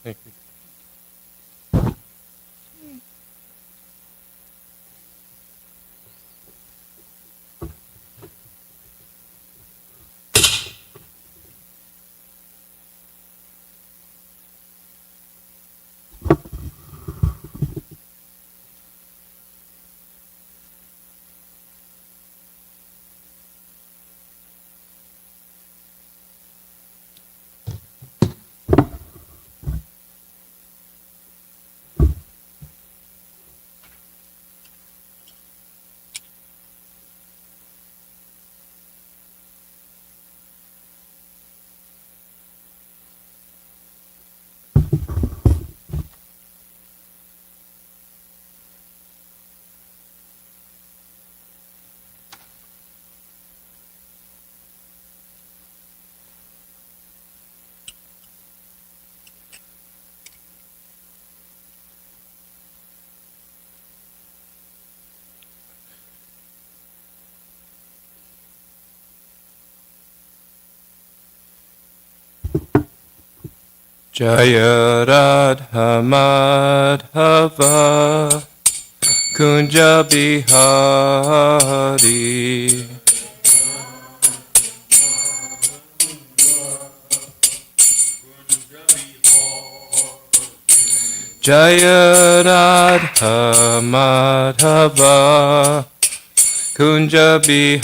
Thank you. Jaya Radha Madhava Kunja Bihari Jaya Radha Madhava Kunja Bihari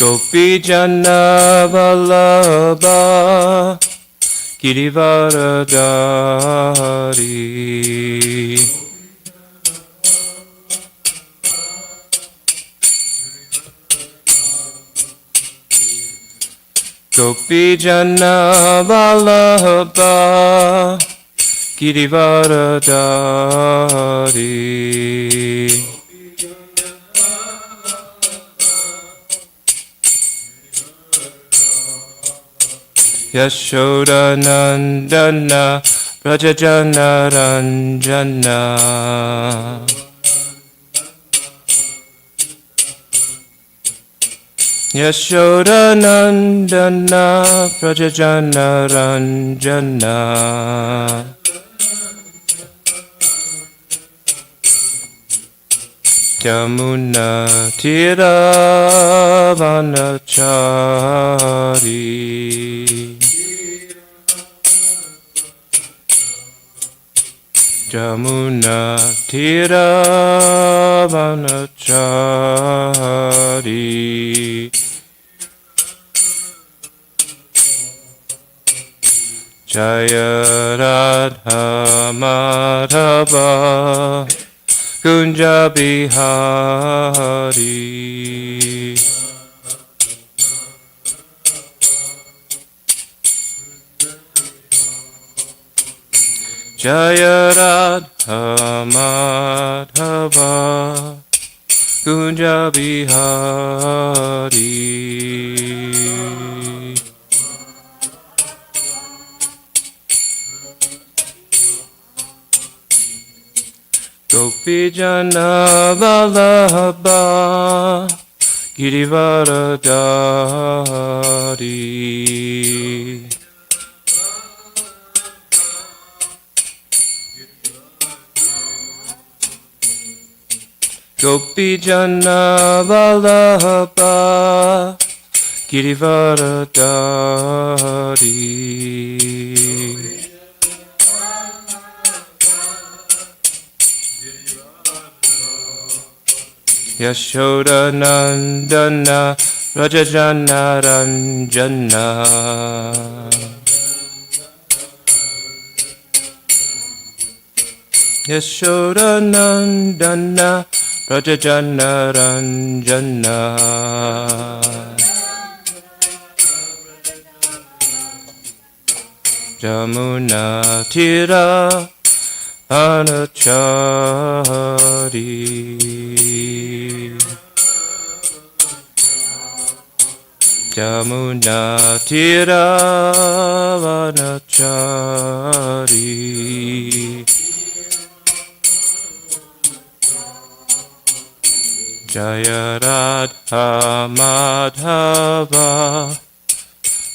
Gopi Jana Vallabha Girivaradari Gopi Jana Vallabha Girivaradari Yashoda Nandana Rajajana Ranjana Yashoda Nandana Rajajana Ranjana Yamuna Tiravanachari Yamuna Tiravanachari Jaya Radha Madhava Kunja Bihari Jaya Radha Madhava Kunja Bihari Gopi Jana Vallabha Girivaradari Gopi Jana Vallabha Girivaradari Yashoda Nandana Rajajana Ranjana Yashoda Nandana Rajajana Ranjana Jamuna Tira Anachari Jamuna Tiravanachari Jaya Radha Madhava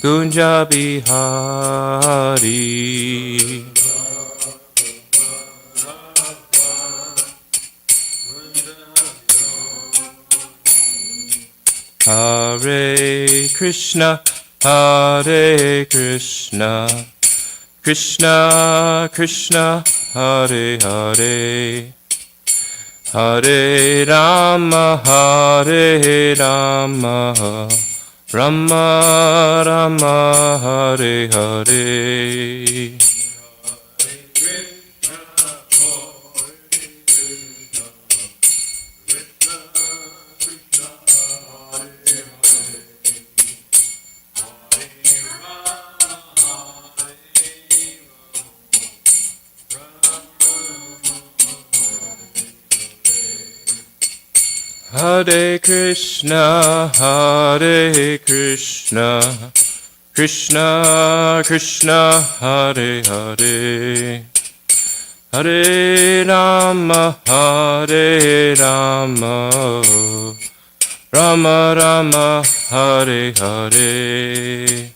Kunja Bihari. Hare Krishna, Hare Krishna, Krishna Krishna, Hare Hare, Hare Rama, Hare Rama, Rama Rama, Hare Hare. Hare Krishna, Hare Krishna, Krishna Krishna, Hare Hare, Hare Rama, Hare Rama, Rama Rama, Hare Hare.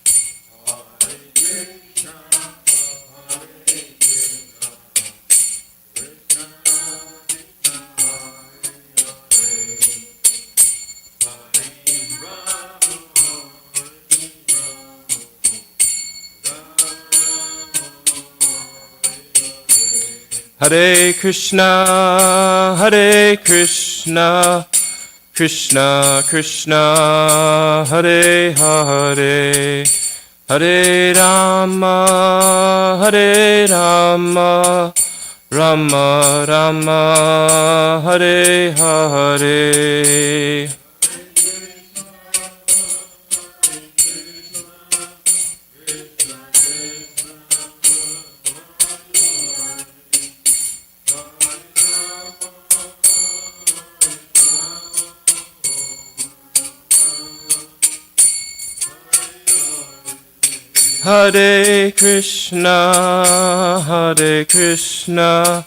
Hare Krishna, Hare Krishna, Krishna Krishna, Hare Hare, Hare Rama, Hare Rama, Rama Rama, Hare Hare. Hare Krishna, Hare Krishna,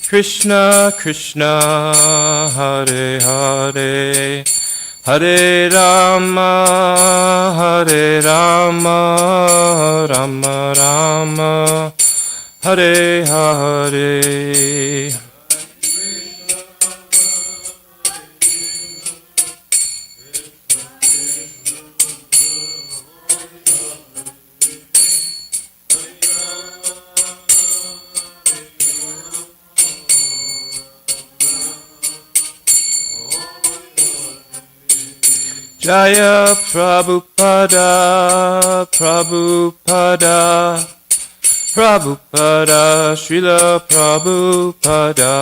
Krishna Krishna, Hare Hare, Hare Rama, Hare Rama, Rama Rama, Hare Hare. Jaya Prabhupada, Prabhupada, Prabhupada, Srila Prabhupada.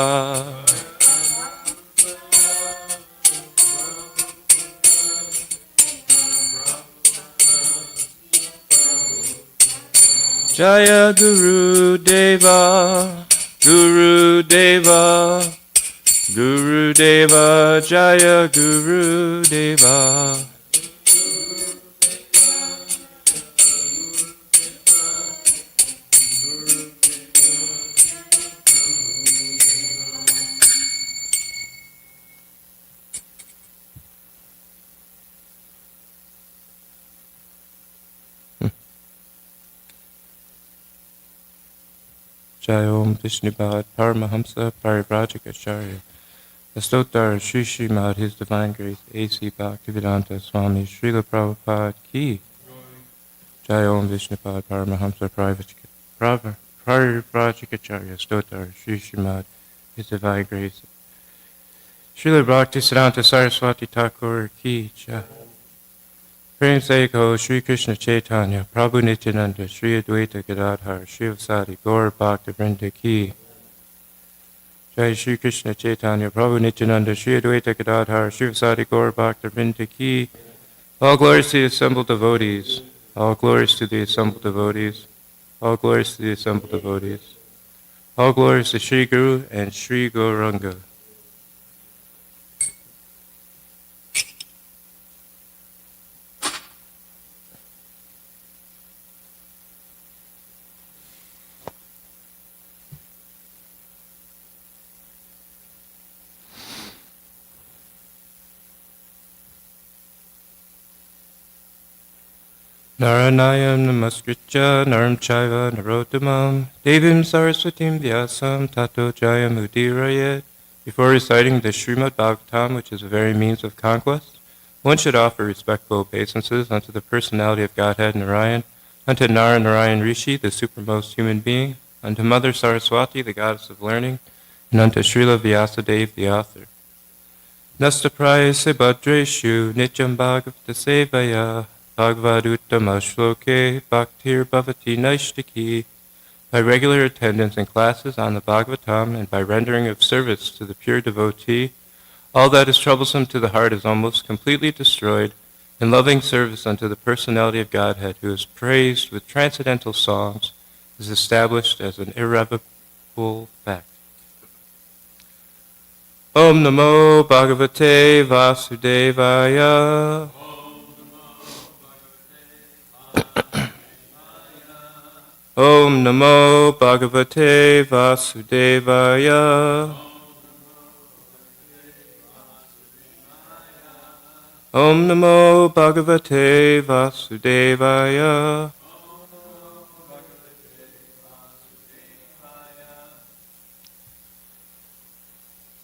Jaya Guru Deva, Guru Deva, Guru Deva, Jaya Guru Deva. Jai Om Vishnupad Paramahamsa Parivrajikacharya. The Stotar Sri Srimad His Divine Grace A.C. Bhaktivedanta Swami Srila Prabhupada Ki. Jai Om Vishnupad Paramahamsa Parivrajikacharya. Stotar Sri Srimad His Divine Grace Srila Bhaktivedanta Saraswati Thakur Ki. Jai. Prem Se Ko Sri Krishna Chaitanya Prabhu Nityananda Sri Advaita Gadadhar Sri Vasadi Gaur Bhakta Vrinda Ki. Jai Shri Krishna Chaitanya Prabhu Nityananda Sri Advaita Gadadhar Sri Vasadi Gaur Bhakta Vrinda Ki. All glories to the assembled devotees. All glories to the assembled devotees. All glories to the assembled devotees. All glories to Sri Guru and Sri Gauranga. Naranayam namaskritya naram chaiva narottamam devim saraswatim vyasam tato jayam udirayet. Before reciting the Srimad Bhagavatam, which is a very means of conquest, one should offer respectful obeisances unto the personality of Godhead Narayan, unto Narayan Rishi, the supremmost human being, unto Mother Saraswati, the goddess of learning, and unto Srila Vyasadeva, the author. Nastaprayase Bhadreshu Nityam Bhagavata Sevaya Bhagavaduttama Shloke Bhaktir Bhavati Naishtiki. By regular attendance in classes on the Bhagavatam and by rendering of service to the pure devotee, all that is troublesome to the heart is almost completely destroyed in loving service unto the personality of Godhead, who is praised with transcendental songs, is established as an irrevocable fact. Om Namo Bhagavate Vasudevaya. Om Namo Bhagavate Vasudevaya. Om Namo Bhagavate Vasudevaya.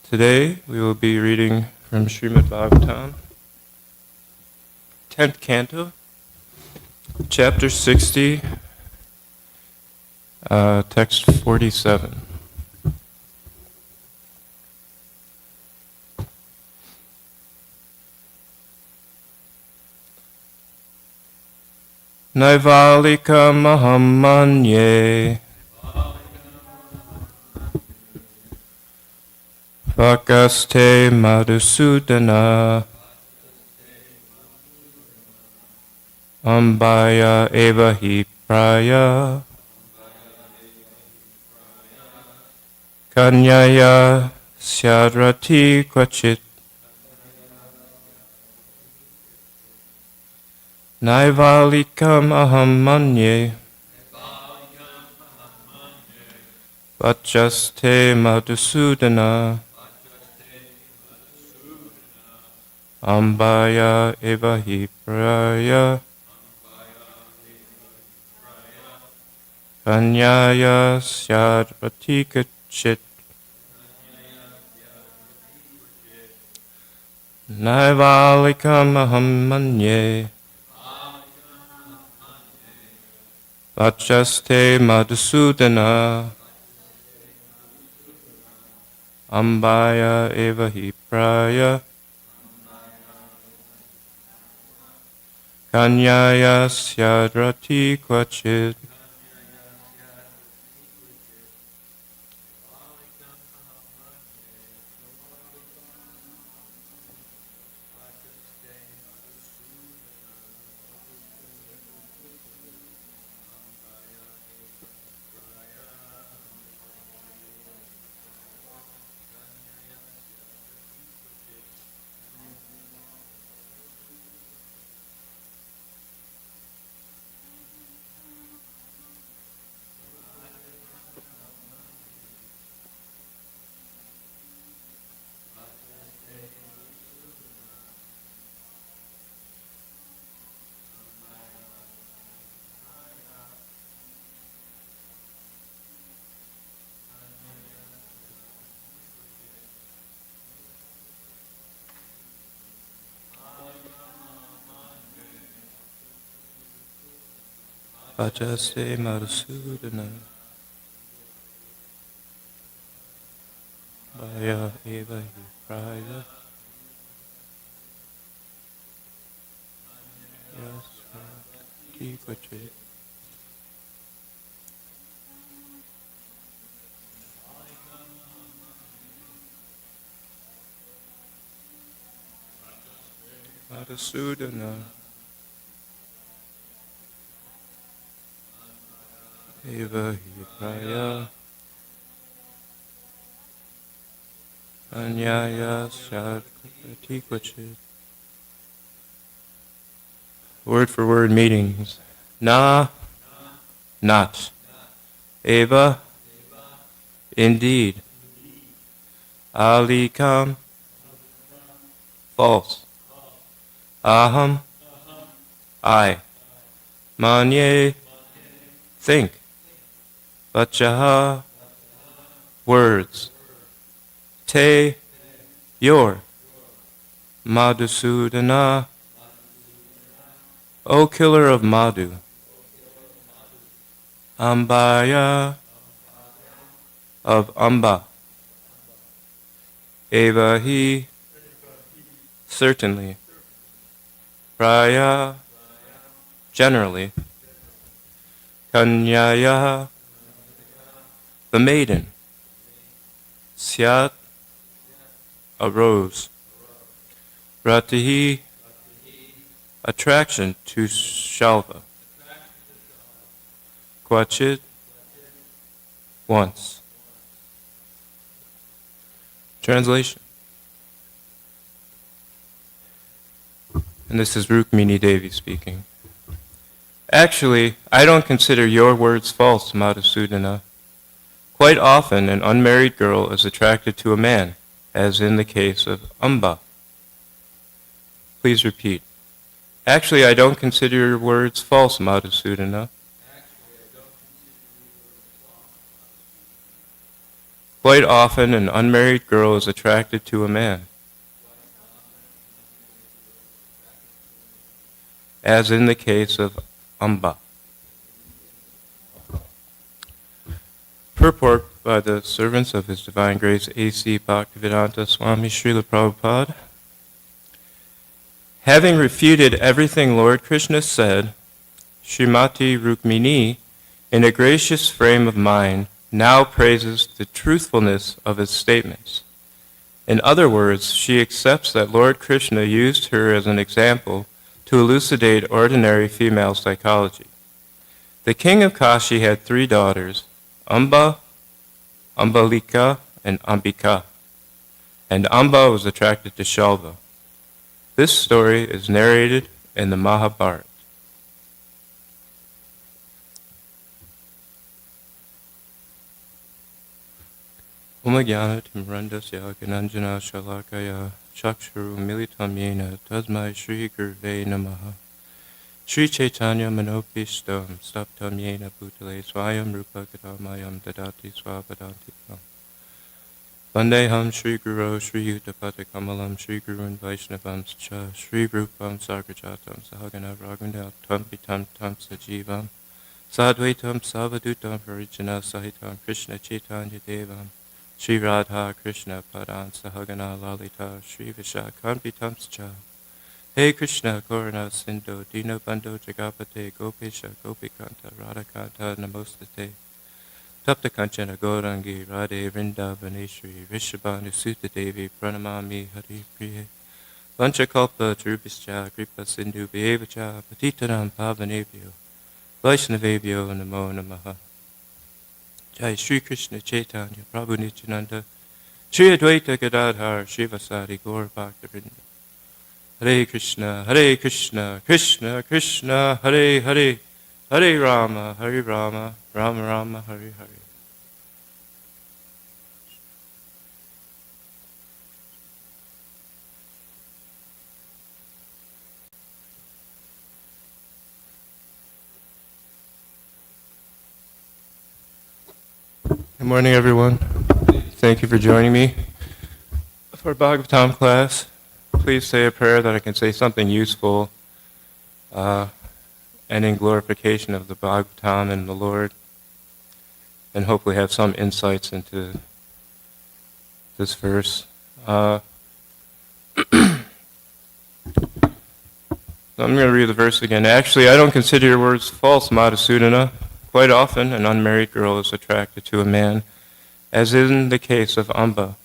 Today we will be reading from Srimad Bhagavatam, 10th Canto, Chapter 60, Text 47. Naivalikam aham manye Vakaste Madhusudana Ambaya eva hi praya Kanyaya Syadrati Kvachit Naivalikam aham manye Vachaste Madhusudana Ambaya eva hi praya Kanyaya Syadrati Kvachit Naivalikam aham manye Vachaste Madhusudana Ambaya eva hi praya Kanyaya Syadrati Kvachit. Vachaste Madhusudana Ambaya eva hi praya Syadrati Kvachit. Madhusudana eva hi praya Anyaya Syadrati Kvachit. Word for word meetings. Na, not. Eva, indeed. Alikam, false. Aham, I. Manye, think. Vachaha, words. Te, your. Madhusudana, O killer of Madhu. Ambaya, of Amba. Evahi, certainly. Praya, generally. Kanyaya, the maiden. Syat, a rose. Ratihi, attraction to Shalva. Kvachit, once. Translation. And this is Rukmini Devi speaking. Actually, I don't consider your words false, Madhusudana. Quite often, an unmarried girl is attracted to a man, as in the case of Amba. Please repeat. Actually, I don't consider your words false, Madhusudana. Quite often, an unmarried girl is attracted to a man, as in the case of Amba. Purport by the servants of His Divine Grace A.C. Bhaktivedanta Swami Srila Prabhupada. Having refuted everything Lord Krishna said, Srimati Rukmini, in a gracious frame of mind, now praises the truthfulness of his statements. In other words, she accepts that Lord Krishna used her as an example to elucidate ordinary female psychology. The king of Kashi had 3 daughters, Amba, Ambalika, and Ambika, and Amba was attracted to Shalva. This story is narrated in the Mahabharata. Umagyana timrandasya gananjana shalakaya chakshuru militam yena tasmai Shri Gurve namaha. Shri Chaitanya Manopishtam Staptam Yena Bhutale Swayam Rupa Gadamayam Dadati Swapadantikam. Vandeham Shri Guru Shri Yuttapata Kamalam Shri Gurun Vaishnavam Cha Shri Rupam Sagrajatam Sahagana Raghunath Tam Pitam Tam Sajivam Sadvaitam Savadutam Harijana Sahitam Krishna Chaitanya Devam Shri Radha Krishna Padan Sahagana Lalita Shri Vishakampitam Cha. Hey Krishna Korana Sindhu Dino Bandho Jagapate Gopisha Gopikanta Radhakanta Namostate Tapta Kanchana Gaurangi Radhe Vrindavaneshri Rishabhanu Sutta Devi Pranamami Hari Priye Vanchakalpa Tarubhischa Kripa Sindhu Bhyevacha Patitanam Pavanebhyo Vaishnavebhyo Namo Namaha. Jai Shri Krishna Chaitanya Prabhu Nityananda Shri Advaita Gadadhar Shivasari Gaur Bhaktivinoda. Hare Krishna, Krishna Krishna, Hare Hare, Hare Rama, Rama Rama, Hare Hare. Good morning, everyone. Thank you for joining me for Bhagavatam class. Please say a prayer that I can say something useful and in glorification of the Bhagavatam and the Lord, and hopefully have some insights into this verse. So I'm going to read the verse again. Actually, I don't consider your words false, Madhusudana. Quite often, an unmarried girl is attracted to a man, as in the case of Amba.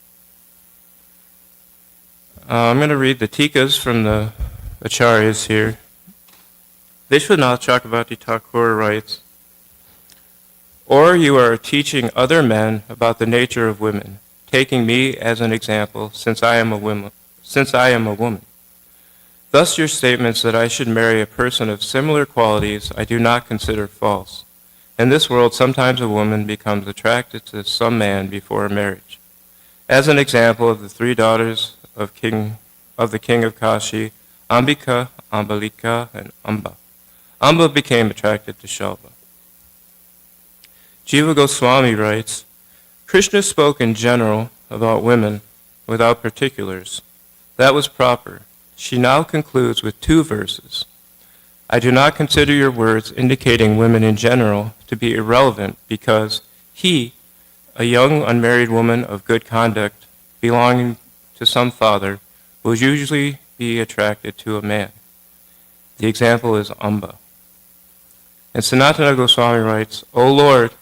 I'm going to read the tikas from the acharyas here. Vishwanath Chakravarti Thakur writes, or you are teaching other men about the nature of women, taking me as an example, since I am a woman. Thus your statements that I should marry a person of similar qualities I do not consider false. In this world, sometimes a woman becomes attracted to some man before marriage. As an example of the 3 daughters of the king of Kashi, Ambika, Ambalika, and Amba. Amba became attracted to Shalva. Jiva Goswami writes, Krishna spoke in general about women without particulars. That was proper. She now concludes with 2 verses. I do not consider your words indicating women in general to be irrelevant because he, a young unmarried woman of good conduct belonging to some father, will usually be attracted to a man. The example is Amba. And Sanatana Goswami writes, O Lord,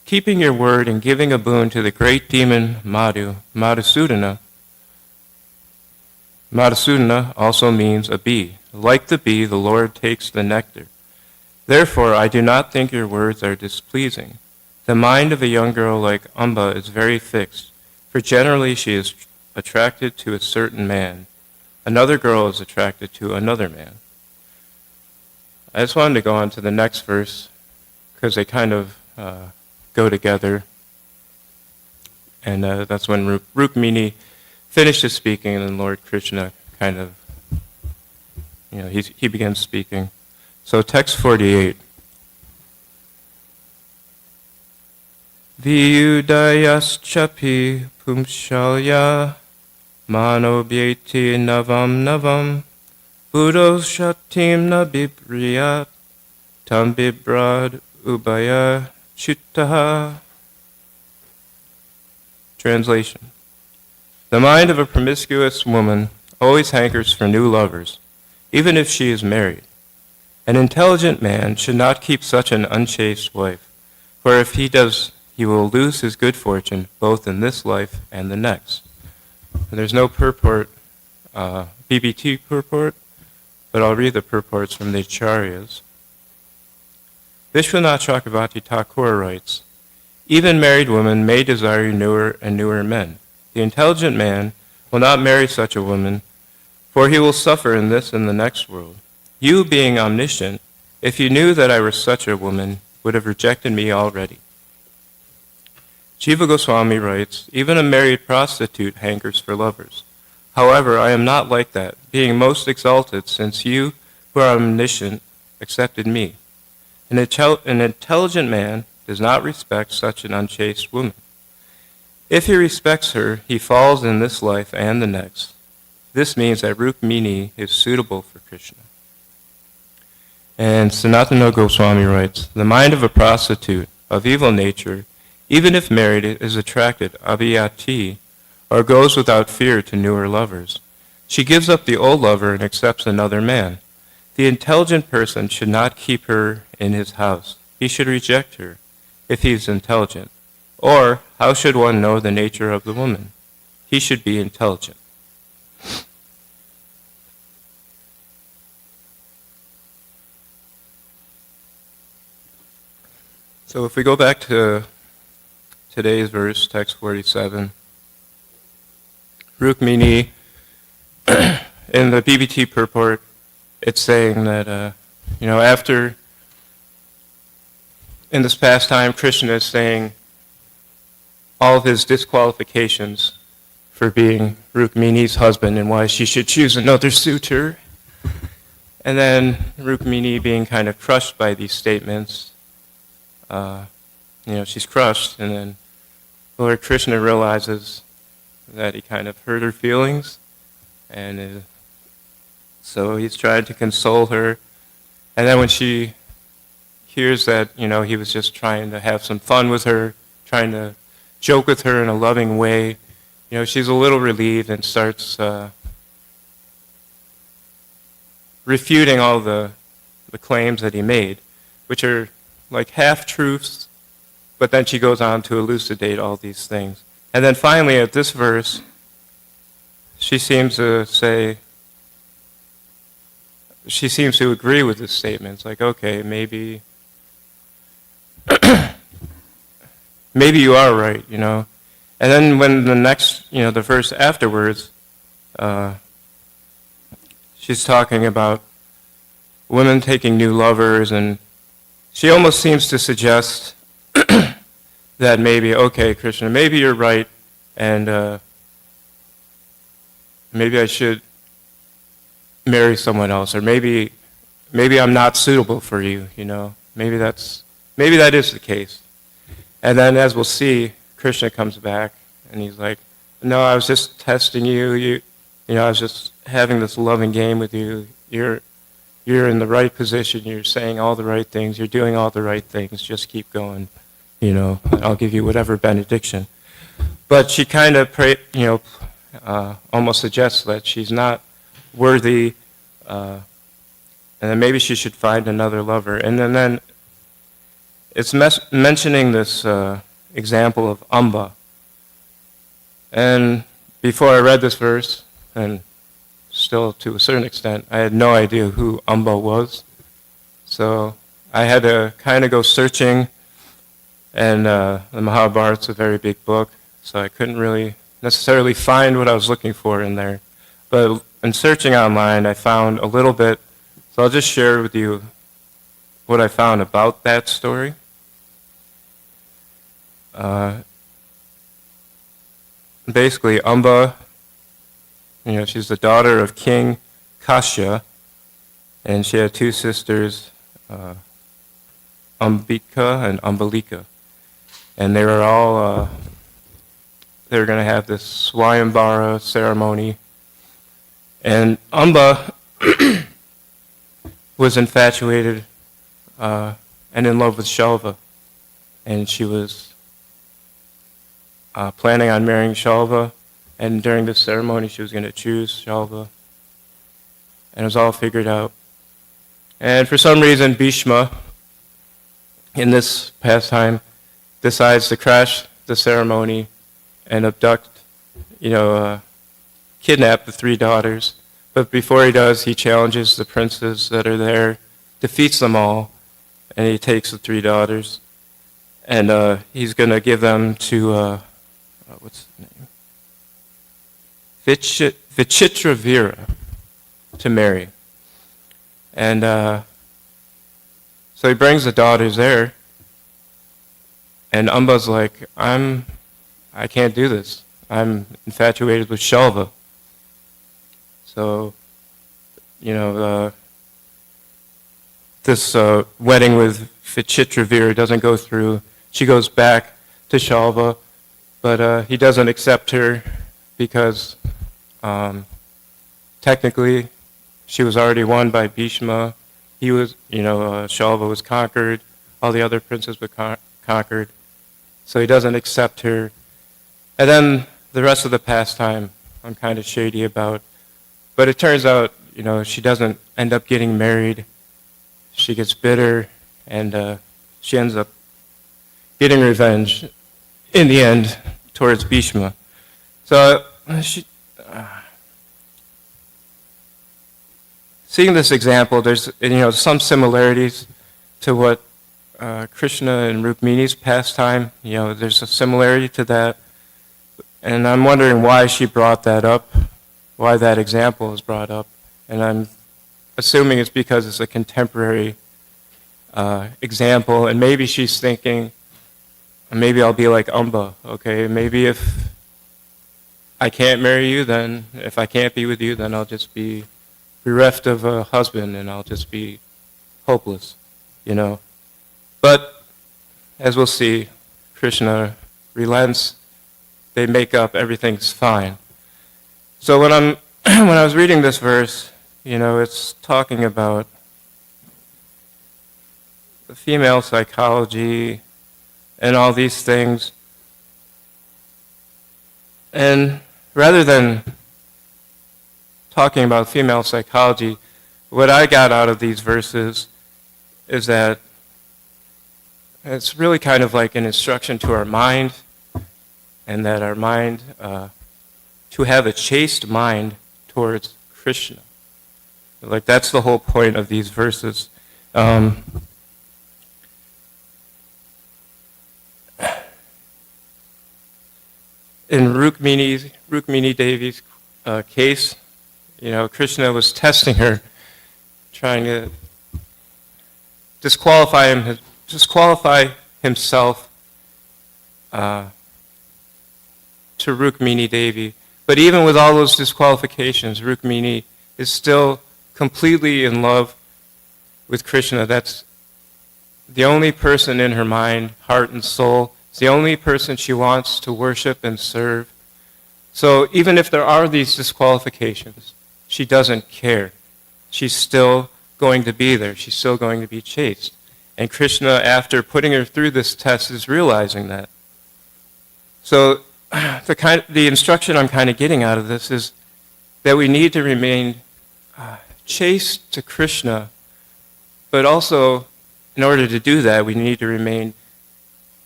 keeping your word and giving a boon to the great demon Madhusudana also means a bee. Like the bee, the Lord takes the nectar. Therefore, I do not think your words are displeasing. The mind of a young girl like Amba is very fixed, for generally she is attracted to a certain man. Another girl is attracted to another man. I just wanted to go on to the next verse, because they kind of go together. And that's when Rukmini finishes speaking, and then Lord Krishna kind of, he begins speaking. So text 48. Viyudayaschapi pumshalya manobhyeti navam buddhos shatim na bibriyat tam bibrad ubaya chittaha. Translation. The mind of a promiscuous woman always hankers for new lovers, even if she is married. An intelligent man should not keep such an unchaste wife, for if he does, he will lose his good fortune both in this life and the next. And there's no purport, BBT purport, but I'll read the purports from the Acharyas. Vishwanath Chakravarti Thakur writes, even married women may desire newer and newer men. The intelligent man will not marry such a woman, for he will suffer in this and the next world. You, being omniscient, if you knew that I were such a woman, would have rejected me already. Jiva Goswami writes, even a married prostitute hankers for lovers. However, I am not like that, being most exalted, since you, who are omniscient, accepted me. An intelligent man does not respect such an unchaste woman. If he respects her, he falls in this life and the next. This means that Rukmini is suitable for Krishna. And Sanatana Goswami writes, the mind of a prostitute of evil nature, even if married, is attracted, abhiyati, or goes without fear to newer lovers. She gives up the old lover and accepts another man. The intelligent person should not keep her in his house. He should reject her, if he is intelligent. Or, how should one know the nature of the woman? He should be intelligent. So if we go back to today's verse, text 47, Rukmini, in the BBT purport, it's saying that, after, in this pastime, Krishna is saying all of his disqualifications for being Rukmini's husband and why she should choose another suitor. And then Rukmini being kind of crushed by these statements. She's crushed, and then Lord Krishna realizes that he kind of hurt her feelings, and so he's trying to console her. And then when she hears that, he was just trying to have some fun with her, trying to joke with her in a loving way, she's a little relieved and starts refuting all the claims that he made, which are like half-truths, but then she goes on to elucidate all these things. And then finally, at this verse, she seems to agree with this statement. It's like, okay, maybe you are right, And then when the next, the verse afterwards, she's talking about women taking new lovers, and she almost seems to suggest that maybe, okay, Krishna, maybe you're right, and maybe I should marry someone else, or maybe maybe I'm not suitable for you, you know. Maybe that is the case. And then as we'll see, Krishna comes back and he's like, no, I was just testing you. You know, I was just having this loving game with you. You're in the right position. You're saying all the right things. You're doing all the right things. Just keep going. You know, I'll give you whatever benediction. But she kind of, almost suggests that she's not worthy, and then maybe she should find another lover. And then it's mentioning this example of Amba. And before I read this verse, and still to a certain extent, I had no idea who Amba was. So I had to kind of go searching, and the Mahabharata's a very big book, so I couldn't really necessarily find what I was looking for in there. But in searching online, I found a little bit, so I'll just share with you what I found about that story. Basically, Amba, she's the daughter of King Kashya, and she had two sisters, Ambika and Ambalika. And they were all, they were going to have this Swayambara ceremony. And Amba was infatuated and in love with Shalva. And she was planning on marrying Shalva. And during this ceremony, she was going to choose Shalva. And it was all figured out. And for some reason, Bhishma, in this pastime, decides to crash the ceremony and abduct, kidnap the three daughters. But before he does, he challenges the princes that are there, defeats them all, and he takes the three daughters. And he's going to give them to, what's the name? Vichitravira to marry. And so he brings the daughters there, and Amba's like, I can't do this. I'm infatuated with Shalva. So, this wedding with Vichitravira doesn't go through. She goes back to Shalva, but he doesn't accept her because technically she was already won by Bhishma. He was, Shalva was conquered. All the other princes were conquered. So he doesn't accept her. And then the rest of the pastime I'm kind of shady about. But it turns out, she doesn't end up getting married. She gets bitter, and she ends up getting revenge in the end towards Bhishma. So seeing this example, there's some similarities to what Krishna and Rukmini's pastime. There's a similarity to that, and I'm wondering why she brought that up, why that example is brought up, and I'm assuming it's because it's a contemporary example, and maybe she's thinking, maybe I'll be like Amba, okay? Maybe if I can't marry you, then if I can't be with you, then I'll just be bereft of a husband, and I'll just be hopeless, But as we'll see, Krishna relents. They make up. Everything's fine. So when I was reading this verse, it's talking about the female psychology and all these things. And rather than talking about female psychology, what I got out of these verses is that it's really kind of like an instruction to our mind, and that our mind, to have a chaste mind towards Krishna. Like, that's the whole point of these verses. In Rukmini Devi's case, Krishna was testing her, trying to disqualify himself to Rukmini Devi. But even with all those disqualifications, Rukmini is still completely in love with Krishna. That's the only person in her mind, heart, and soul. It's the only person she wants to worship and serve. So even if there are these disqualifications, she doesn't care. She's still going to be there. She's still going to be chaste. And Krishna, after putting her through this test, is realizing that. So the instruction I'm kind of getting out of this is that we need to remain chaste to Krishna, but also, in order to do that, we need to remain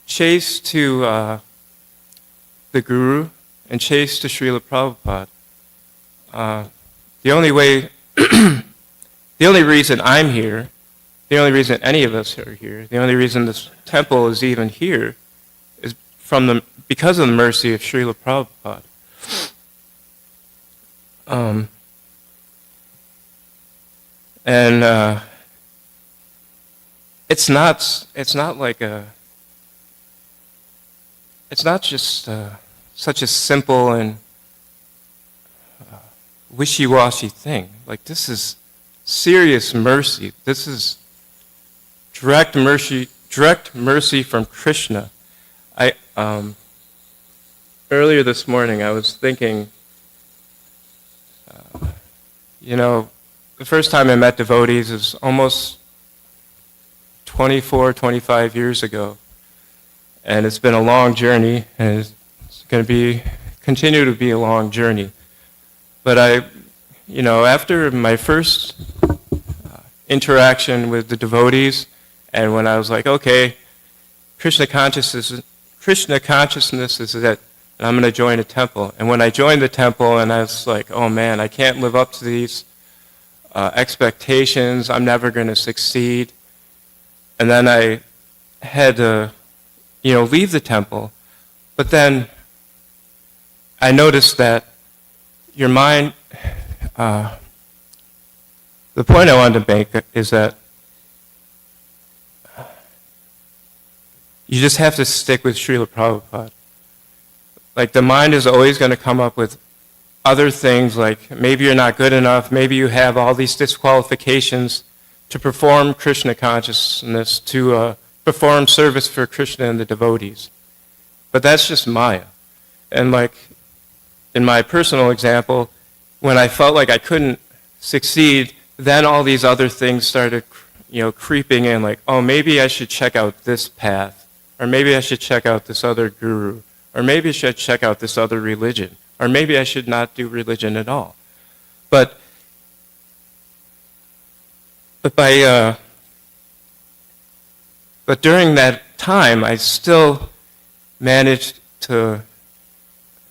chaste to the Guru and chaste to Srila Prabhupada. The only way, the only reason I'm here, the only reason any of us are here, the only reason this temple is even here is because of the mercy of Srila Prabhupada. It's not just such a simple and wishy-washy thing. Like, this is serious mercy. This is direct mercy from Krishna. Earlier this morning, I was thinking, the first time I met devotees is almost 24, 25 years ago. And it's been a long journey, and it's going to continue to be a long journey. But after my first interaction with the devotees, and when I was like, okay, Krishna consciousness is that, and I'm going to join a temple. And when I joined the temple, and I was like, oh man, I can't live up to these expectations. I'm never going to succeed. And then I had to, leave the temple. But then I noticed that your mind, the point I wanted to make is that you just have to stick with Srila Prabhupada. Like, the mind is always going to come up with other things, like maybe you're not good enough, maybe you have all these disqualifications to perform Krishna consciousness, to perform service for Krishna and the devotees. But that's just Maya. And like, in my personal example, when I felt like I couldn't succeed, then all these other things started, creeping in, like, oh, maybe I should check out this path, or maybe I should check out this other guru, or maybe I should check out this other religion, or maybe I should not do religion at all. But during that time, I still managed to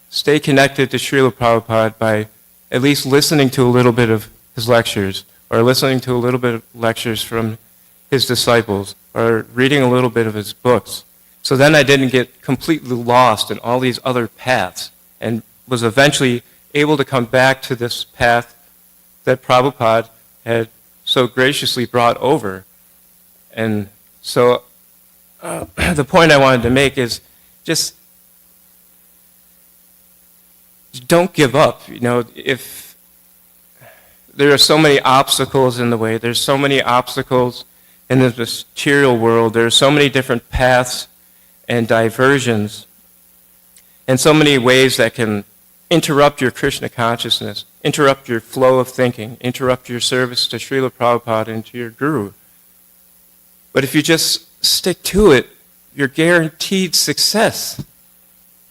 stay connected to Srila Prabhupada by at least listening to a little bit of his lectures, or listening to a little bit of lectures from his disciples, or reading a little bit of his books. So then I didn't get completely lost in all these other paths, and was eventually able to come back to this path that Prabhupada had so graciously brought over. And so the point I wanted to make is just don't give up. If there are so many obstacles in the way, there's so many obstacles in this material world, there are so many different paths and diversions, and so many ways that can interrupt your Krishna consciousness, interrupt your flow of thinking, interrupt your service to Srila Prabhupada and to your Guru. But if you just stick to it, you're guaranteed success.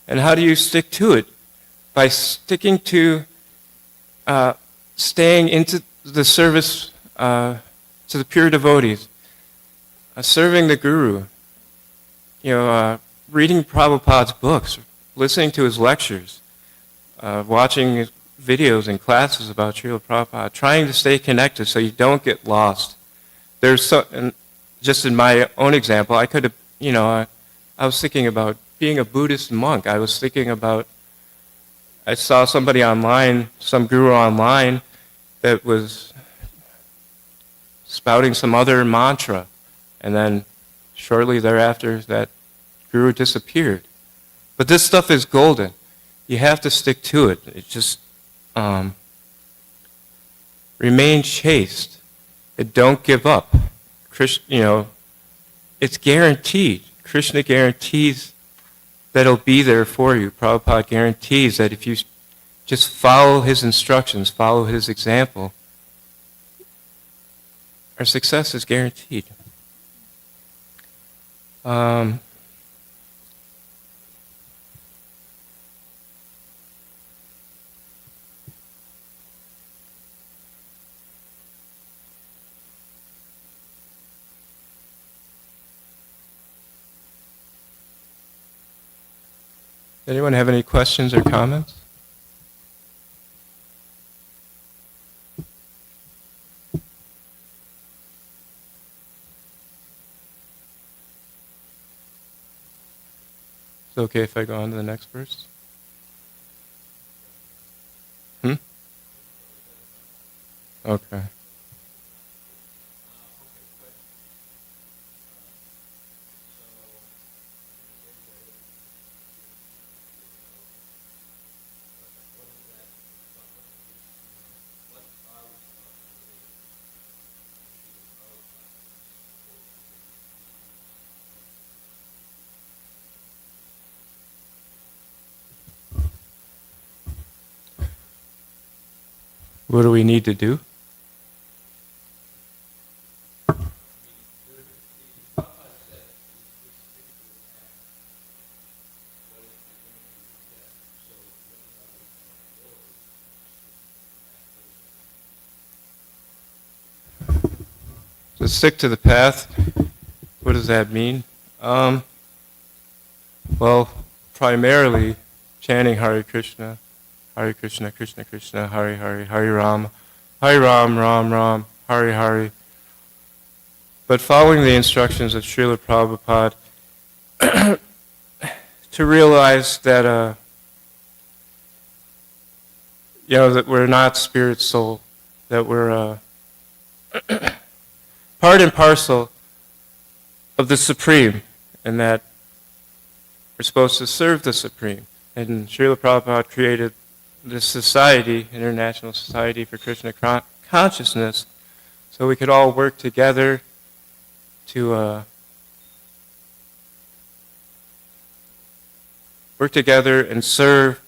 And how do you stick to it? By sticking to, staying into the service to the pure devotees, serving the Guru, reading Prabhupada's books, listening to his lectures, watching videos and classes about Srila Prabhupada, trying to stay connected so you don't get lost. And just in my own example, I could have, I was thinking about being a Buddhist monk. I was thinking about, I saw somebody online, some guru online, that was spouting some other mantra, and then shortly thereafter that guru disappeared. But this stuff is golden. You have to stick to it. It just remain chaste. Don't give up. It's guaranteed. Krishna guarantees that he'll be there for you. Prabhupada guarantees that if you just follow his instructions, follow his example, our success is guaranteed. Anyone have any questions or comments? It's okay if I go on to the next verse? Okay. What do we need to do? To stick to the path, what does that mean? Well, primarily chanting Hare Krishna, Krishna Krishna, Hare Hare, Hare Ram, Ram Ram, Hare Hare. But following the instructions of Srila Prabhupada, to realize that that we're not spirit soul, that we're part and parcel of the Supreme, and that we're supposed to serve the Supreme. And Srila Prabhupada created this society, International Society for Krishna Consciousness, so we could all work together to and serve,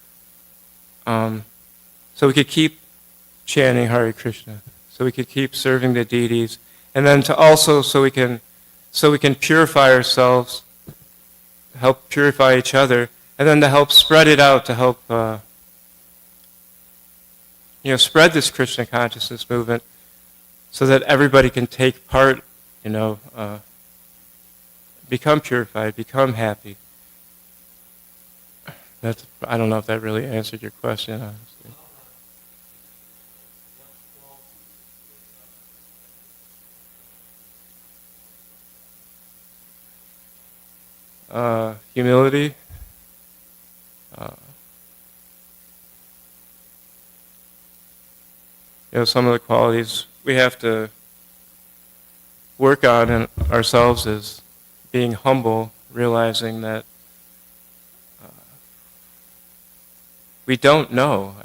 so we could keep chanting Hare Krishna, so we could keep serving the deities, and then to also so we can purify ourselves, help purify each other, and then to help spread it out, to help spread this Krishna consciousness movement, so that everybody can take part, become purified, become happy. I don't know if that really answered your question, honestly. Humility. Some of the qualities we have to work on in ourselves is being humble, realizing that we don't know.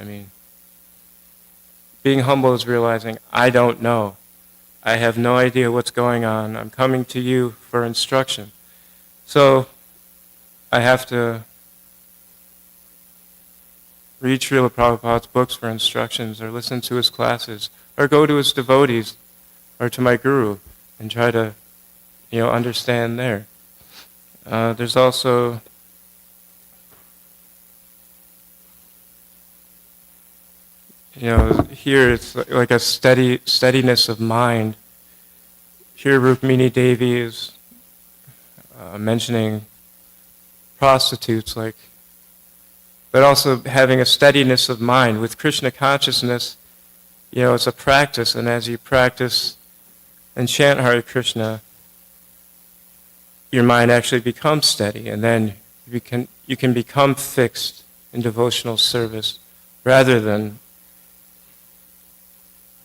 Being humble is realizing I don't know. I have no idea what's going on. I'm coming to you for instruction. So I have to read Srila Prabhupada's books for instructions, or listen to his classes, or go to his devotees, or to my guru, and try to, understand there. There's also here it's like a steadiness of mind. Here Rukmini Devi is mentioning prostitutes, but also having a steadiness of mind. With Krishna consciousness, it's a practice, and as you practice and chant Hare Krishna, your mind actually becomes steady, and then you can become fixed in devotional service, rather than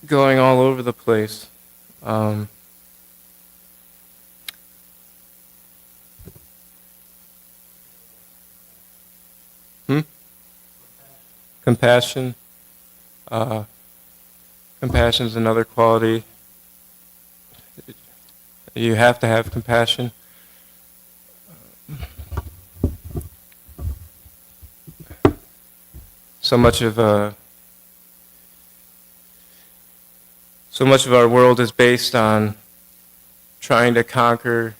going all over the place. Compassion. Compassion is another quality. You have to have compassion. So much of our world is based on trying to conquer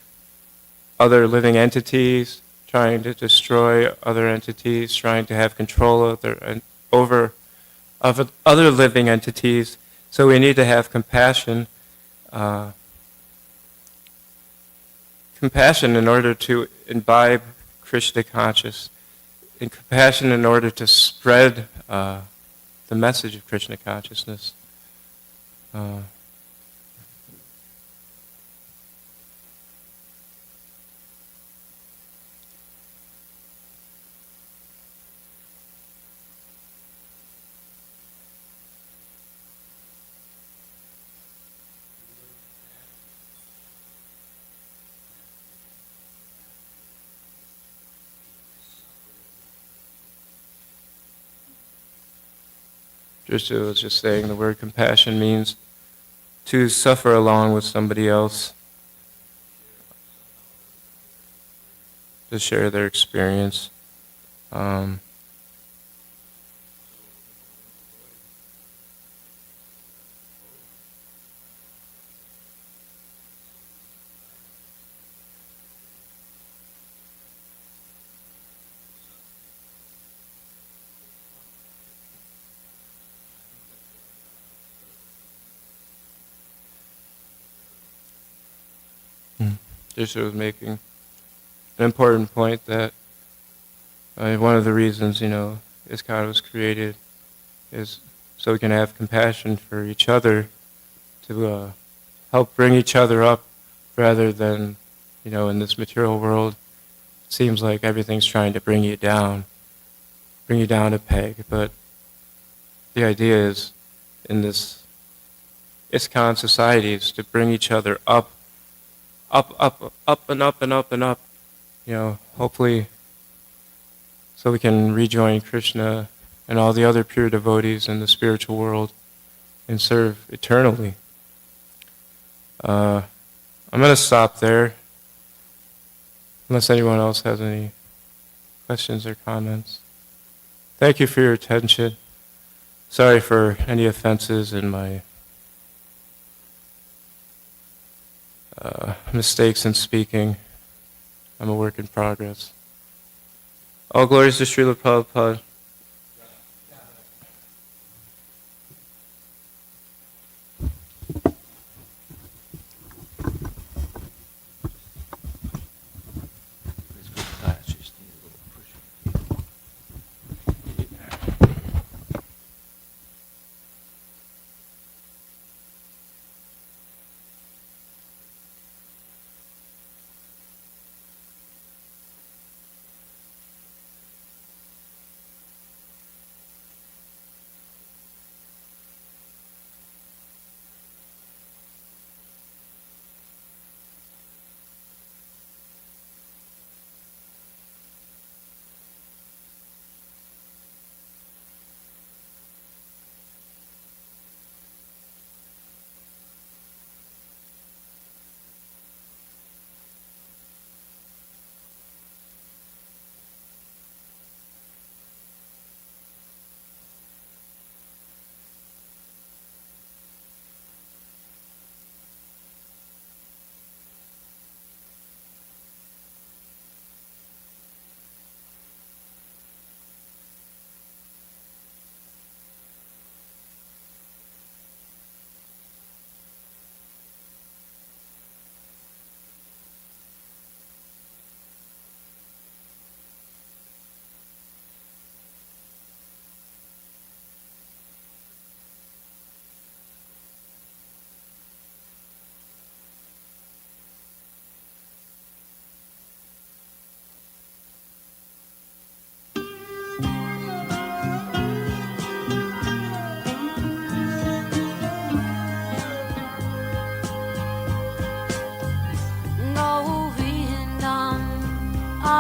other living entities, trying to destroy other entities, trying to have control over other living entities. So we need to have compassion. Compassion in order to imbibe Krishna consciousness, and compassion in order to spread the message of Krishna consciousness. Drishti was just saying the word compassion means to suffer along with somebody else, to share their experience. Drishti was making an important point that one of the reasons, ISKCON was created is so we can have compassion for each other, to help bring each other up, rather than, in this material world, it seems like everything's trying to bring you down a peg. But the idea is, in this ISKCON society, is to bring each other up and up and up and up, hopefully so we can rejoin Krishna and all the other pure devotees in the spiritual world and serve eternally. I'm going to stop there, unless anyone else has any questions or comments. Thank you for your attention. Sorry for any offenses in my mistakes in speaking. I'm a work in progress. All glories to Srila Prabhupada.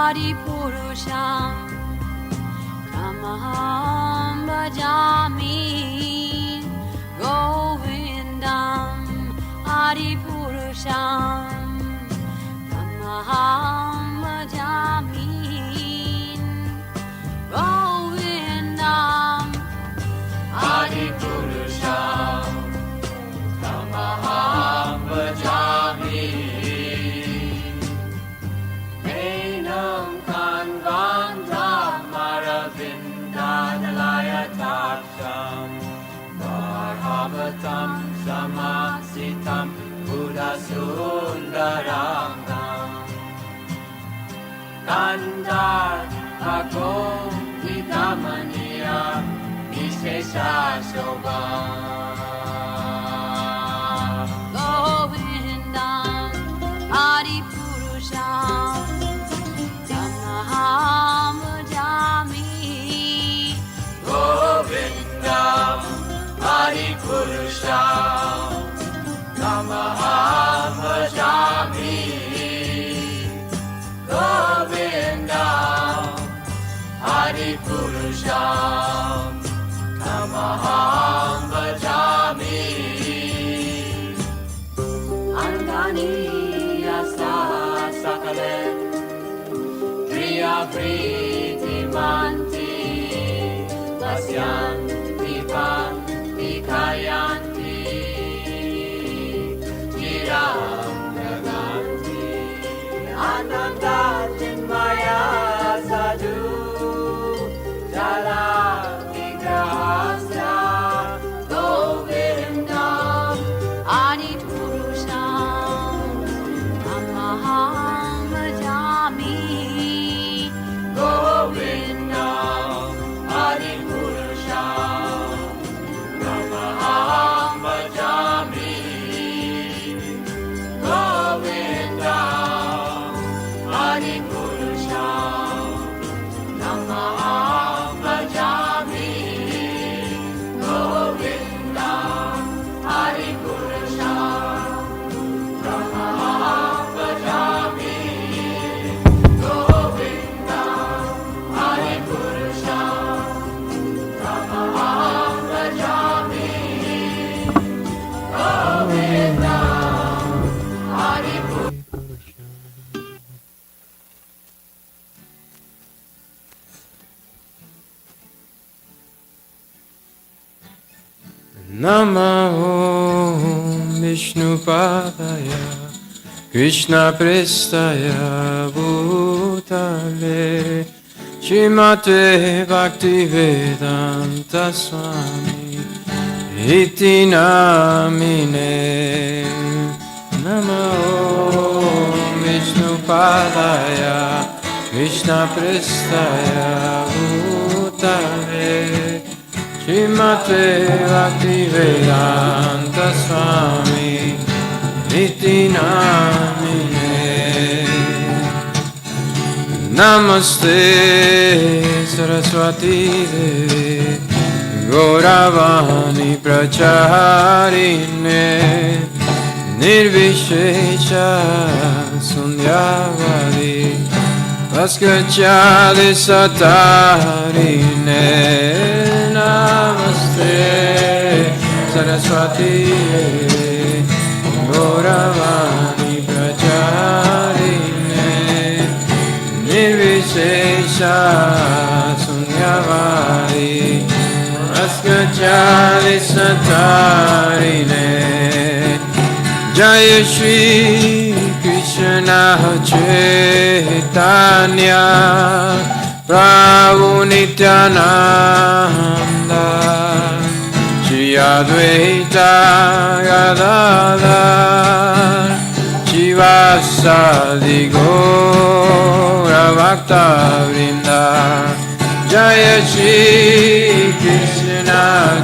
Adipurusham Tamaham Bhajami Govindam Adipurusham Bhavatam Samasitam Buddha Sundarangam Kandar Ako Vitamaniya Vishesha Shobha Govindam Adipurusham Tamaham Bhajami Govindam Adipurusham Tamaham Bhajami Govindam Adipurusham Tamaham Bhajami Andani Yasa Sakale Priya Priti Manti Vasyanti Panti Kayanti Chiram Naganti Ananda Chinmaya Sadhu Jala Vigrahasya Govindam Adipurusham Tamaham Bhajami Govindam Adipurusham Tamaham Bhajami Govindam Adipurusham Tamaham Bhajami Govindam Adipurusham Tamaham Bhajami Govindam Adipurusham Tamaham Bhajami Govindam Namo Vishnu Padaya Krishna Prestaya Bhutale Shrimate Bhaktivedanta Swami Iti Namine Namo Vishnu Padaya Krishna Prestaya Bhutale Shrimate Bhaktivedanta Swami Iti Namine Namaste Saraswati Devi Gauravani Pracharine Nirvishesha Sunyavadi Vaskachali Satarine Namaste Saraswati Gauravani Pracharine Nirvishesha Sunyavadi Vaskachali Satarine Jaya Shri Krishna Chaitanya Prabhu Nityananda Shri Advaita Gadadhar Shivasadi Gaura Bhakta Vrinda Jaya Shri Krishna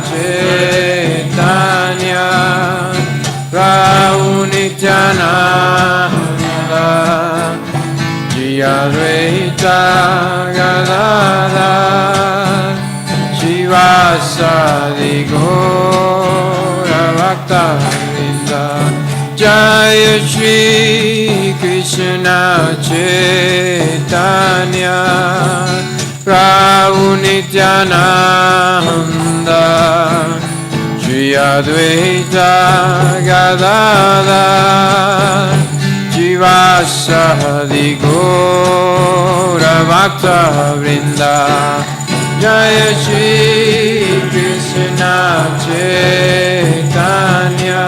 Chaitanya Prabhu Nityananda Shri Advaita Gadadhar Shivasadi Gaura Bhakta Vrinda Jaya Shri Krishna Chaitanya Prabhu Nityananda Shri Advaita Gadadhar Shivasadi Gaura Bhakta Vrinda Jaya Shri Krishna Chaitanya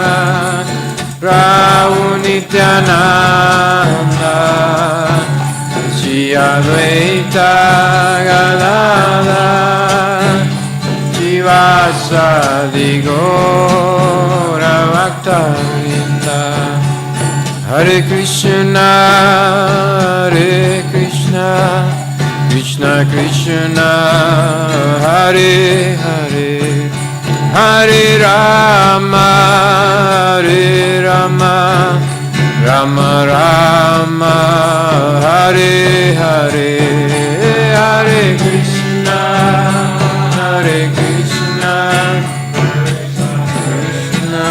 Prabhu Nityananda Shri Advaita Gadadhar Srivasadi Gora Bhaktavinda. Hare Krishna, Krishna Krishna, Hare Hare, Hare Rama, Rama Rama, Hare Hare, Hare Krishna, Krishna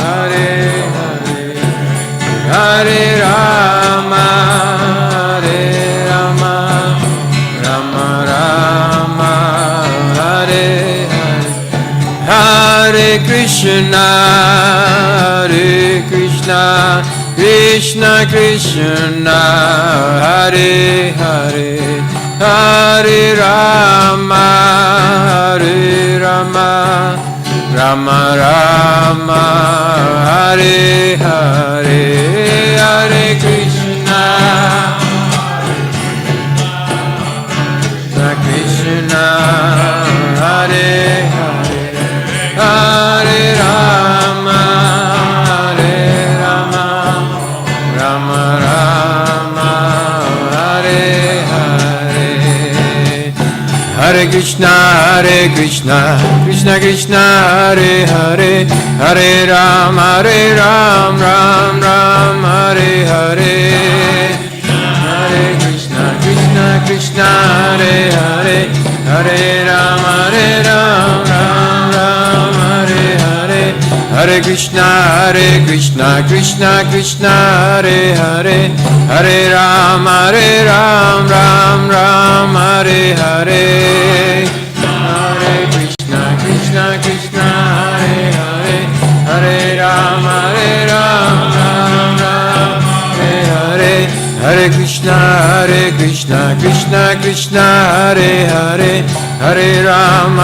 Hare Hare, Hare Rama, Rama Rama, Hare Hare, Hare Krishna, Krishna Krishna, Hare Hare, Hare Rama, Rama Rama, Hare Hare, Hare Krishna, Krishna Hare Hare, Hare Rama, Rama Rama, Hare Hare, Hare Krishna, Krishna Krishna, Hare Hare, Hare Ram, Ram Hare Hare, Hare Krishna, Krishna Hare Hare, Hare Ram, Ram Hare Hare, Hare Krishna, Krishna Hare Hare, Hare Ram, Ram Hare Hare, Hare Krishna, Krishna Hare Hare, Hare Ram, Ram Hare Hare, Hare Krishna, Krishna Hare Hare, Hare Ram,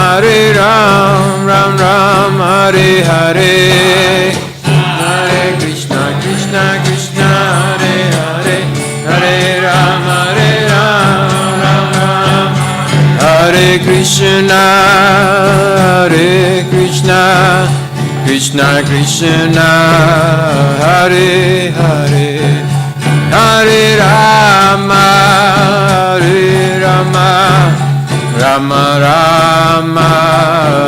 Ram Hare Hare, Hare Krishna, Krishna Hare Hare, Hare Ram, Ram Hare Krishna, Krishna Hare Hare, Hare Rama, Rama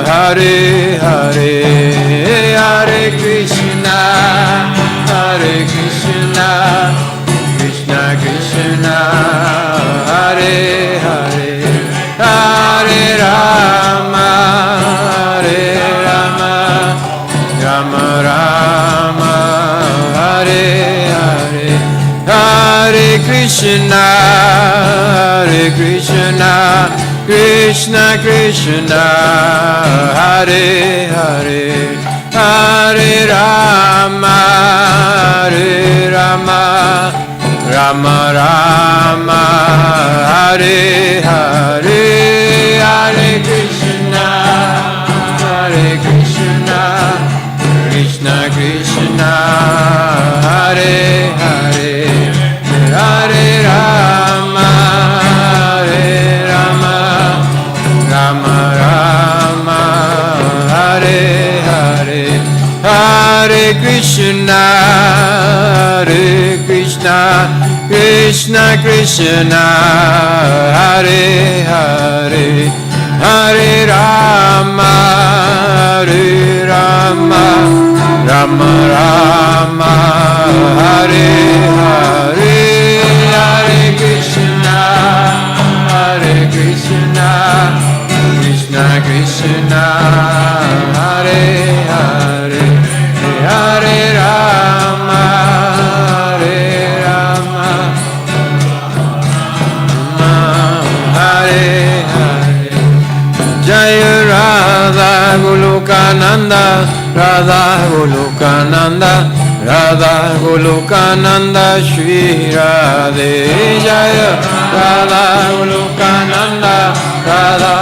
Hare Hare, Hare Krishna, Krishna Hare Hare, Hare Rama, Rama Hare Hare, Hare Krishna, Krishna Hare Hare, Hare Rama, Rama Hare Hare, Hare Krishna, Krishna Hare Hare, Hare Rama, Rama Hare Hare, Hare Krishna, Krishna Hare Hare, Hare Rama, Rama Hare Hare, Hare Krishna, Krishna Hare Hare, Hare Rama, Hare Hare, Jaya Radha Golokananda, Radha Golokananda, Shri Radhe, Jaya Radha Golokananda, Radha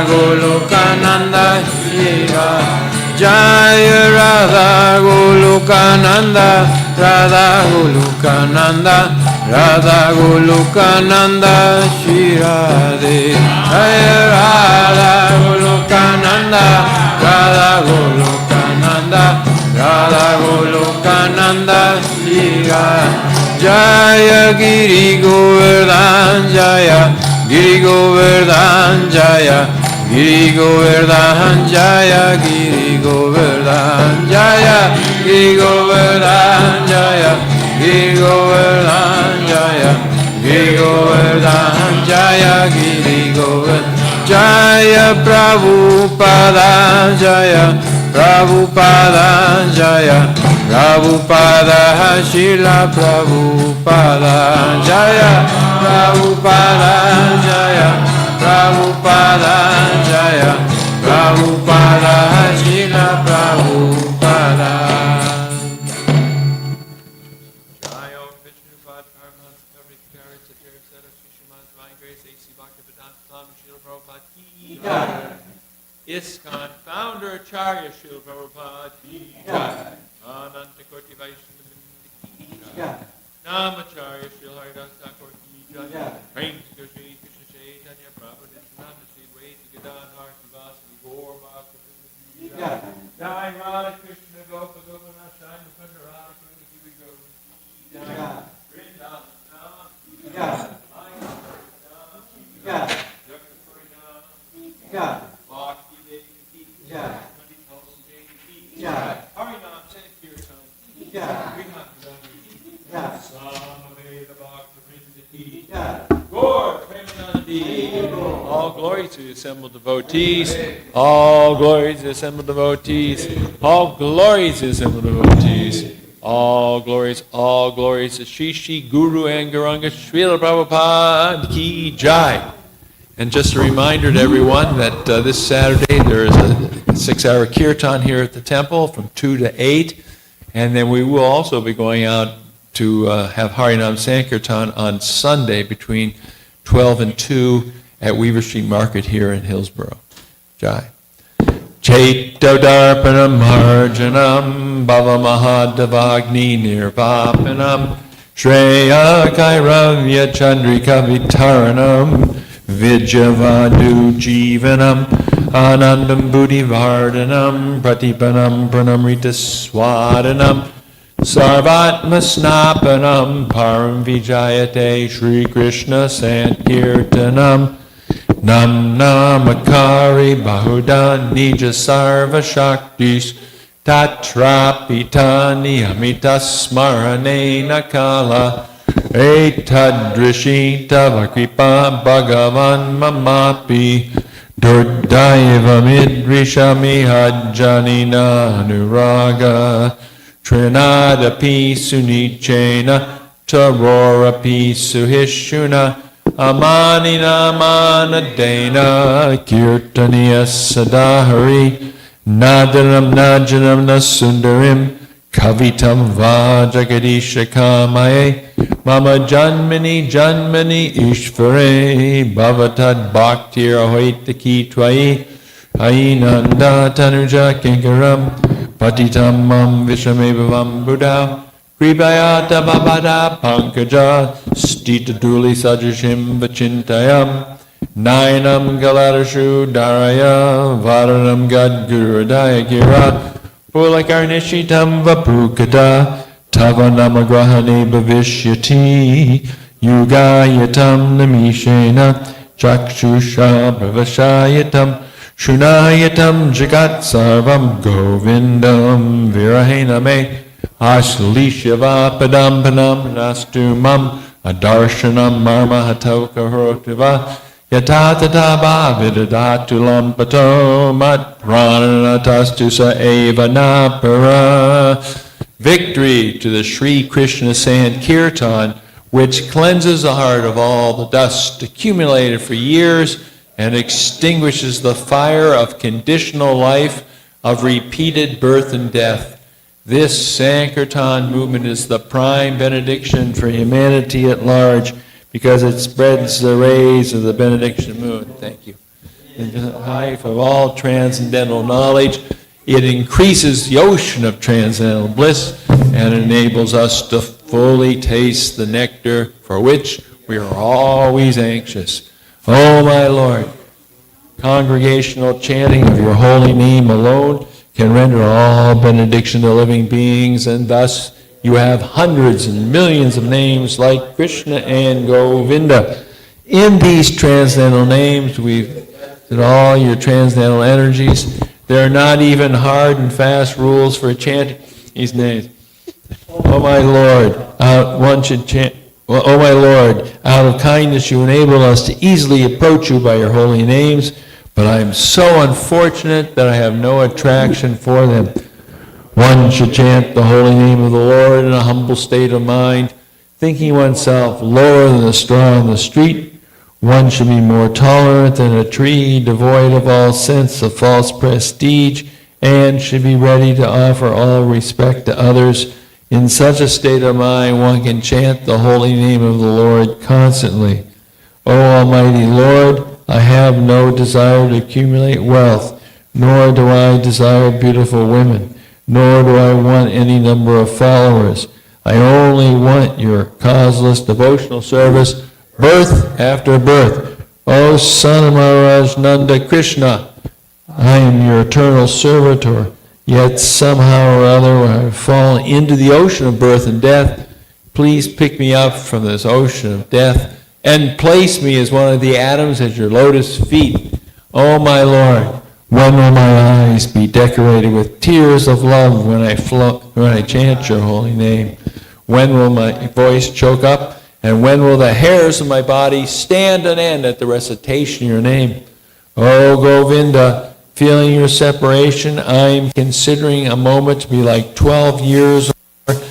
Golokananda, Shri Radhe, Jaya Radha Golokananda, Radha Radha Golokananda Shri Radhe Jaya Radha Golokananda Radha Golokananda Radha Golokananda Shri Radhe Jaya Giri Govardhan Jaya Giri Govardhan Jaya Giri Govardhan Jaya Giri Govardhan Jaya Giri Govardhan Jaya Giri Govardhan Jaya Giri Govardhan Jaya Giri Govardhan Jaya Prabhupada Jaya Prabhupada Jaya Prabhupada Srila Prabhupada Jaya Prabhupada Jaya Prabhupada Jaya Prabhupada Srila Prabhupada Jaya Vishnu Pad Paramahans Kavri Karat Satir Sada Shishimans Divine Grace A.C. Bhaktivedanta Swami Srila Prabhupada Ki Jai ISKCON Founder Acharya Srila Prabhupada Ki Jai Ananta Koti Vaishnava Ki Jai Namacharya Srila Haridas Thakur Ki Jai Prem to Shri Krishna Chaitanya Prabhu Nityananda Sri Advaita Gadadhar Srivasadi Gaur Bhakta Ki Jai Jai Radha Krishna Gopa Govana Shai Mukunda Radha Krishna Ki Gopa Ki Jai Vrindavan Nam Ki Jai Jai Yakapuri Nam Ki Jai Bhakti Devi Ki Jai Mani Tulsi Devi Ki Jai Harinam Sankirtan Ki Jai Vrindavan Ki Jai Samaveda Bhakta Vrinda Ki Jai Gaur Premanandi. All glory to the assembled devotees. All glory to the assembled devotees. All glory to the assembled devotees. All glories to Shri Shri Guru and Gauranga Srila Prabhupada Ki Jai. And just a reminder to everyone that this Saturday there is a 6-hour kirtan here at the temple from 2 to 8. And then we will also be going out to have Harinam Sankirtan on Sunday between 12 and 2 at Weaver Street Market here in Hillsborough. Jai. Chaito Darpanam Harjanam Bhava Mahadavagni Nirvapanam Shreya Kairavya Chandrika Vitaranam Vijavadu Jivanam Anandam Buddhi Vardhanam Pratipanam Pranamrita Swadanam Sarvatma Snapanam Param Vijayate Shri Krishna Sankirtanam Nam Namakari Bahudan Nija Sarva Shaktis Tatrapitani Amita Smarane Nakala Etadrishita Vakripa Bhagavan Mamapi Durdaiva Midrishami Hajjanina Anuraga Trinadapi Sunichena Tarorapi Suhishuna Amanina Manadena Kirtaniya Sadahari Nadanam Najanam Nasundarim Kavitam Vajagadisha Kamaye Mama Janmani Janmani Ishvare Bhavatad Bhaktir Ahoita Kitwai Ainanda Tanuja Kinkaram Patitam Mam Vishamevavam Buddha Kripayata Babada Pankaja Stita Duli Sajashim Vachintayam Nainam Galadashu Daraya Varanam Gad Gurudaya Gira Pulakarnishitam Vapukata Tavanamagrahane Bhavishyati Yugayatam Namishena Chakshusha Bhavashayatam Shunayatam Jagat Sarvam Govindam Virahename Ashlishyava Padam Panam Nastumam Adarshanam Marma Hatoka Horotiva Yatatata Bhavidadatulam Pato Mat Prananatastusa Eva Napara. Victory to the Sri Krishna Sankirtan, which cleanses the heart of all the dust accumulated for years and extinguishes the fire of conditional life, of repeated birth and death. This Sankirtan movement is the prime benediction for humanity at large because it spreads the rays of the benediction moon. Thank you. In the life of all transcendental knowledge, it increases the ocean of transcendental bliss and enables us to fully taste the nectar for which we are always anxious. Oh, my Lord, congregational chanting of your holy name alone can render all benediction to living beings, and thus you have hundreds and millions of names like Krishna and Govinda. In these transcendental names, we've said all your transcendental energies. There are not even hard and fast rules for chanting these names. Oh, my Lord, one should chant. Oh, my Lord, out of kindness you enable us to easily approach you by your holy names, but I am so unfortunate that I have no attraction for them. One should chant the holy name of the Lord in a humble state of mind, thinking oneself lower than the straw on the street. One should be more tolerant than a tree, devoid of all sense of false prestige, and should be ready to offer all respect to others. In such a state of mind, one can chant the holy name of the Lord constantly. O Almighty Lord, I have no desire to accumulate wealth, nor do I desire beautiful women, nor do I want any number of followers. I only want your causeless devotional service, birth after birth. O Son of Maharaj Nanda Krishna, I am your eternal servitor, yet somehow or other when I have fallen into the ocean of birth and death, please pick me up from this ocean of death and place me as one of the atoms at your lotus feet. O my Lord, when will my eyes be decorated with tears of love when I chant your holy name? When will my voice choke up? And when will the hairs of my body stand on end at the recitation of your name? O Govinda, feeling your separation, I am considering a moment to be like 12 years or more.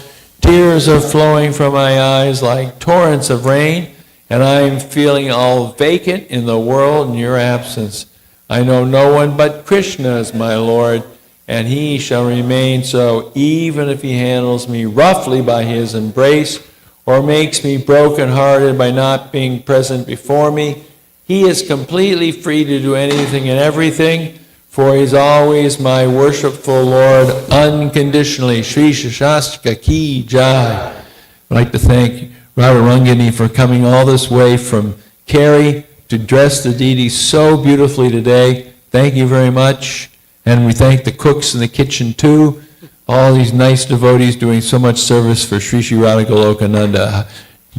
Tears are flowing from my eyes like torrents of rain, and I am feeling all vacant in the world in your absence. I know no one but Krishna is my Lord, and he shall remain so, even if he handles me roughly by his embrace, or makes me broken-hearted by not being present before me. He is completely free to do anything and everything, for he is always my worshipful Lord unconditionally. Sri Shastra Ki Jai. I'd like to thank Radha Rangini for coming all this way from Kerry to dress the deity so beautifully today. Thank you very much. And we thank the cooks in the kitchen too. All these nice devotees doing so much service for Sri Sri Radha Golokananda.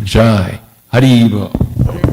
Jai. Haribo.